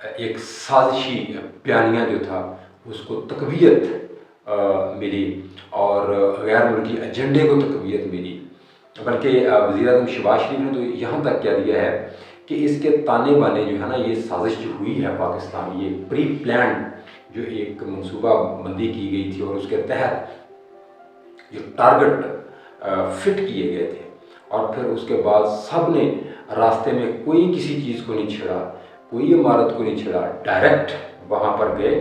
ایک سازشی بیانیہ جو تھا اس کو تقویت ملی اور غیر ملکی ایجنڈے کو تقویت ملی، بلکہ وزیر اعظم شہباز شریف نے تو یہاں تک کہہ دیا ہے کہ اس کے تانے بانے جو ہے نا، یہ سازش جو ہوئی ہے پاکستان، یہ پری پلانڈ جو ایک منصوبہ بندی کی گئی تھی اور اس کے تحت جو ٹارگٹ فٹ کیے گئے تھے، اور پھر اس کے بعد سب نے راستے میں کوئی کسی چیز کو نہیں چھڑا، کوئی عمارت کو نہیں چھڑا، ڈائریکٹ وہاں پر گئے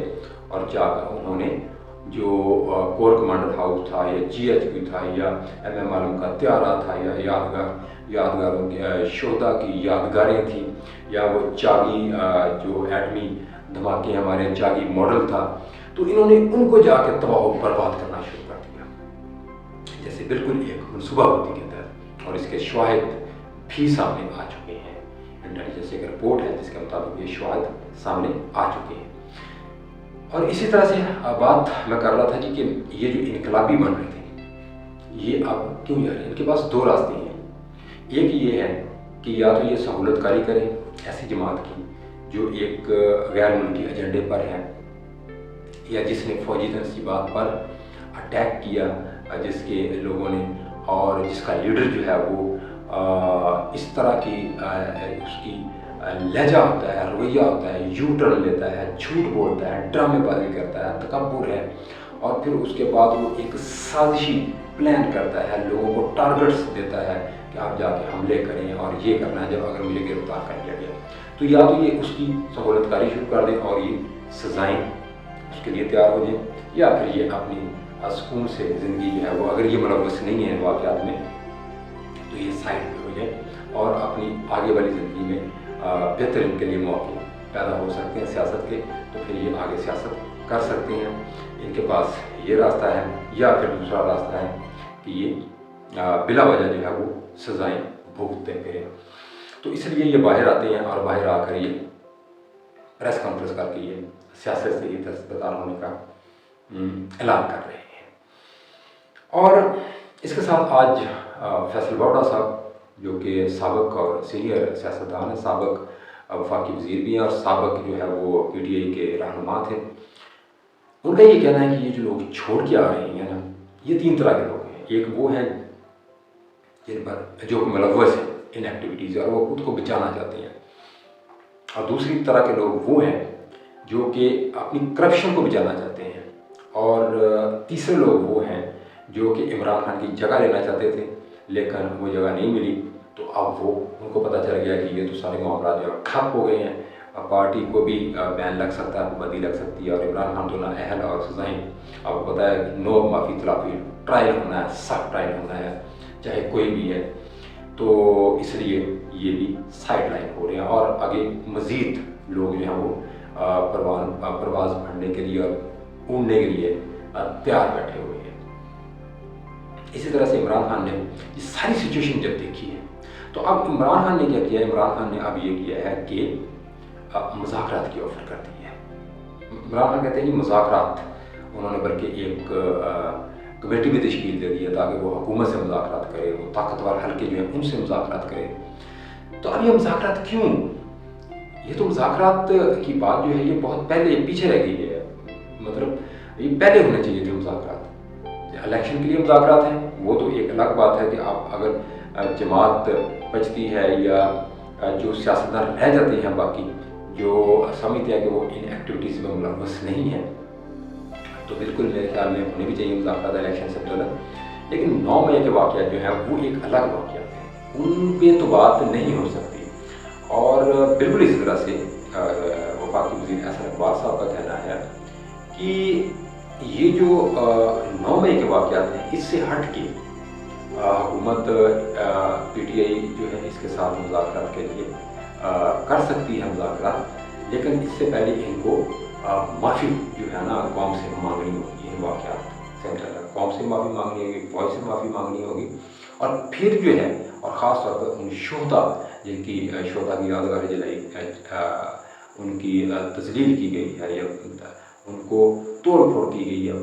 اور جا کر انہوں نے جو کور کمانڈر ہاؤس تھا یا جی ایچ پی تھا یا ایم عالم کا تیارہ تھا یا یادگاروں کے شہدا کی یادگاریں تھیں، یا وہ چاگی جو ایٹمی دھماکے ہمارے چاگی ماڈل تھا، تو انہوں نے ان کو جا کے تباہ و برباد کرنا شروع کر دیا، جیسے بالکل ایک منصوبہ بندی کے تحت، اور اس کے شواہد بھی سامنے آ چکے ہیں۔ انٹیلیجنس ایک رپورٹ ہے جس کے مطابق یہ شواہد سامنے آ چکے ہیں۔ اور اسی طرح سے بات میں کر رہا تھا جی کہ یہ جو انقلابی بن رہے تھے یہ اب کیوں جا رہے ہیں؟ ان کے پاس دو راستے ہیں۔ ایک یہ ہے کہ یا تو یہ سہولت کاری کریں ایسی جماعت کی جو ایک غیر ملکی ایجنڈے پر ہے، یا جس نے فوجی تنصیبات پر اٹیک کیا، جس کے لوگوں نے، اور جس کا لیڈر جو ہے وہ اس طرح کی اس کی لہجہ ہوتا ہے، رویہ ہوتا ہے، یو ٹرن لیتا ہے، جھوٹ بولتا ہے، ڈرامے بازی کرتا ہے، تکبر ہے، اور پھر اس کے بعد وہ ایک سازشی پلان کرتا ہے، لوگوں کو ٹارگٹس دیتا ہے کہ آپ جا کے حملے کریں اور یہ کرنا ہے، جب اگر مجھے گرفتار کر لیا گیا تو یا تو یہ اس کی سہولت کاری شروع کر دیں اور یہ سزائیں اس کے لیے تیار ہو جائیں، یا پھر یہ اپنی سکون سے زندگی جو ہے وہ، اگر یہ ملوث نہیں ہے واقعات میں، تو یہ سائڈ پہ ہو جائے اور اپنی آگے والی زندگی میں بہتر ان کے لیے موقع پیدا ہو سکتے ہیں سیاست کے، تو پھر یہ آگے سیاست کر سکتے ہیں۔ ان کے پاس یہ راستہ ہے، یا پھر دوسرا راستہ ہے کہ یہ بلا وجہ جو ہے وہ سزائیں بھگتتے پھریں۔ تو اس لیے یہ باہر آتے ہیں اور باہر آ کر یہ پریس کانفرنس کر کے یہ سیاست سے یہ دستبردار ہونے کا اعلان کر رہے ہیں۔ اور اس کے ساتھ آج فیصل بوڑا صاحب جو کہ سابق اور سینئر سیاستدان ہیں، سابق وفاقی وزیر بھی ہیں اور سابق جو ہے وہ پی ٹی آئی کے رہنما تھے، ان کا یہ کہنا ہے کہ یہ جو لوگ چھوڑ کے آ رہے ہیں نا، یہ تین طرح کے لوگ ہیں۔ ایک وہ ہیں جن پر جو ملوث ہیں ان ایکٹیویٹیز اور وہ خود کو بچانا چاہتے ہیں، اور دوسری طرح کے لوگ وہ ہیں جو کہ اپنی کرپشن کو بچانا چاہتے ہیں، اور تیسرے لوگ وہ ہیں جو کہ عمران خان کی جگہ لینا چاہتے تھے لیکن وہ جگہ نہیں ملی، تو اب وہ ان کو پتہ چل گیا کہ یہ تو سارے معاملات جو ٹھپ ہو گئے ہیں، پارٹی کو بھی بین لگ سکتا ہے، حکومت لگ سکتی ہے، اور عمران خان تو نااہل اور سزائیں آپ کو پتہ ہے نو معافی اطلافی ٹرائل ہونا ہے، سخت ٹرائل ہونا ہے چاہے کوئی بھی ہے، تو اس لیے یہ بھی سائڈ لائن ہو رہے ہیں اور آگے مزید لوگ جو ہیں وہ پرواز بڑھنے کے لیے اور اڑنے کے لیے تیار بیٹھے ہوئے ہیں۔ اسی طرح سے عمران خان نے یہ ساری سچویشن جب دیکھی ہے تو اب عمران خان نے کیا کیا ہے؟ عمران خان نے اب یہ کیا ہے کہ مذاکرات کی آفر کر دی ہے۔ عمران خان کہتے ہیں کہ مذاکرات، انہوں نے بلکہ ایک کمیٹی بھی تشکیل دے دی ہے تاکہ وہ حکومت سے مذاکرات کرے، وہ طاقتور حلقے جو ہیں ان سے مذاکرات کرے۔ تو اب یہ مذاکرات کیوں؟ یہ تو مذاکرات کی بات جو ہے یہ بہت پہلے پیچھے رہ گئی ہے، مطلب یہ پہلے ہونے چاہیے تھے مذاکرات۔ الیکشن کے لیے مذاکرات ہیں وہ تو ایک الگ بات ہے کہ آپ اگر جماعت بچتی ہے یا جو سیاستدان رہ جاتے ہیں باقی جو سمجھتے ہیں کہ وہ ان ایکٹیویٹیز میں ملوث نہیں ہیں، تو بالکل میرے خیال میں ہونے بھی چاہیے مذاکرات الیکشن سے پہلے۔ لیکن 9 مئی کے واقعات جو ہیں وہ ایک الگ واقعات ہیں، ان پہ تو بات نہیں ہو سکتی۔ اور بالکل اسی طرح سے وفاقی وزیر احسن اقبال صاحب کا کہنا ہے کہ یہ جو 9 مئی کے واقعات ہیں اس سے ہٹ کے حکومت پی ٹی آئی جو ہے اس کے ساتھ مذاکرات کے لیے کر سکتی ہے مذاکرات، لیکن اس سے پہلے ان کو معافی جو ہے نا قوم سے مانگنی ہوگی، ان واقعات سینٹرل قوم سے معافی مانگنی ہوگی، فوج سے معافی مانگنی ہوگی، اور پھر جو ہے اور خاص طور پر ان شہدا جن کی شہدا کی یادگار جلائی ان کی تذلیل کی گئی ہے یا ان کو توڑ پھوڑ کی گئی ہے،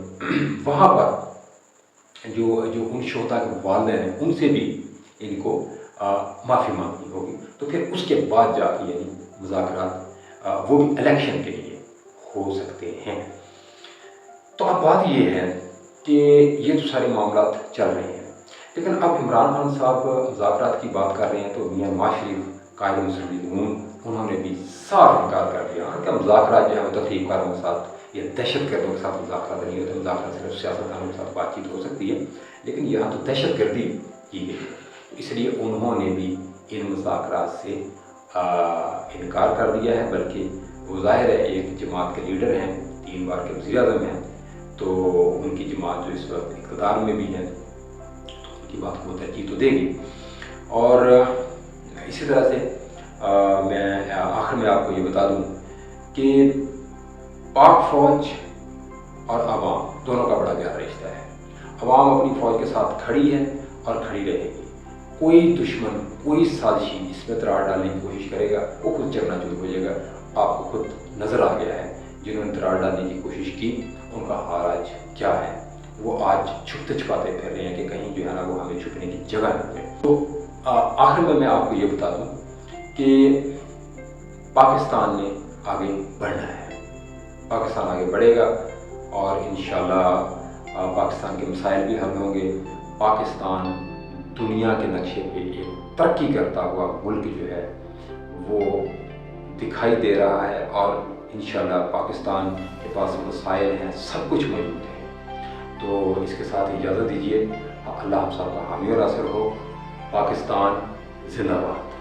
وہاں پر جو ان شہدا کے والدین ہیں ان سے بھی ان کو معافی مانگنی ہوگی، تو پھر اس کے بعد جا کے یعنی مذاکرات وہ بھی الیکشن کے لیے ہو سکتے ہیں۔ تو اب بات یہ ہے کہ یہ تو سارے معاملات چل رہے ہیں، لیکن اب عمران خان صاحب مذاکرات کی بات کر رہے ہیں تو میاں نواز شریف قائد مسلمین انہوں نے بھی صاف انکار کر دیا کہ مذاکرات جو ہے وہ تفریق کاروں کے ساتھ یا دہشت گردوں کے ساتھ مذاکرات نہیں ہوتے، مذاکرات صرف سیاستدانوں کے ساتھ بات چیت ہو سکتی ہے، لیکن یہاں تو دہشت گردی کی گئی، اس لیے انہوں نے بھی ان مذاکرات سے انکار کر دیا ہے۔ بلکہ وہ ظاہر ہے ایک جماعت کے لیڈر ہیں، 3 بار کے وزیر اعظم ہیں، تو ان کی جماعت جو اس وقت اقتدار میں بھی ہے تو ان کی بات کو ترجیح تو دے گی۔ اور اسی طرح سے میں آخر میں آپ کو یہ بتا دوں کہ پاک فوج اور عوام دونوں کا بڑا گہرا رشتہ ہے۔ عوام اپنی فوج کے ساتھ کھڑی ہے اور کھڑی رہے گی، کوئی دشمن کوئی سازشی اس میں دراڑ ڈالنے کی کوشش کرے گا وہ خود چکنا چور ہو جائے گا۔ آپ کو خود نظر آ گیا ہے جنہوں نے دراڑ ڈالنے کی کوشش کی ان کا حال آج کیا ہے، وہ آج چھپتے چھپاتے پھر رہے ہیں کہ کہیں جو ہے نا وہ ہمیں چھپنے کی جگہ نہ ملے۔ تو آخر میں آپ کو یہ بتا دوں کہ پاکستان نے آگے بڑھنا ہے، پاکستان آگے بڑھے گا اور انشاءاللہ پاکستان کے مسائل بھی حل ہوں گے۔ پاکستان دنیا کے نقشے پہ ایک ترقی کرتا ہوا ملک جو ہے وہ دکھائی دے رہا ہے، اور انشاءاللہ پاکستان کے پاس مسائل ہیں، سب کچھ موجود ہے۔ تو اس کے ساتھ اجازت دیجیے، اللہ ہم سب کا حامی و ناصر ہو۔ پاکستان زندہ باد۔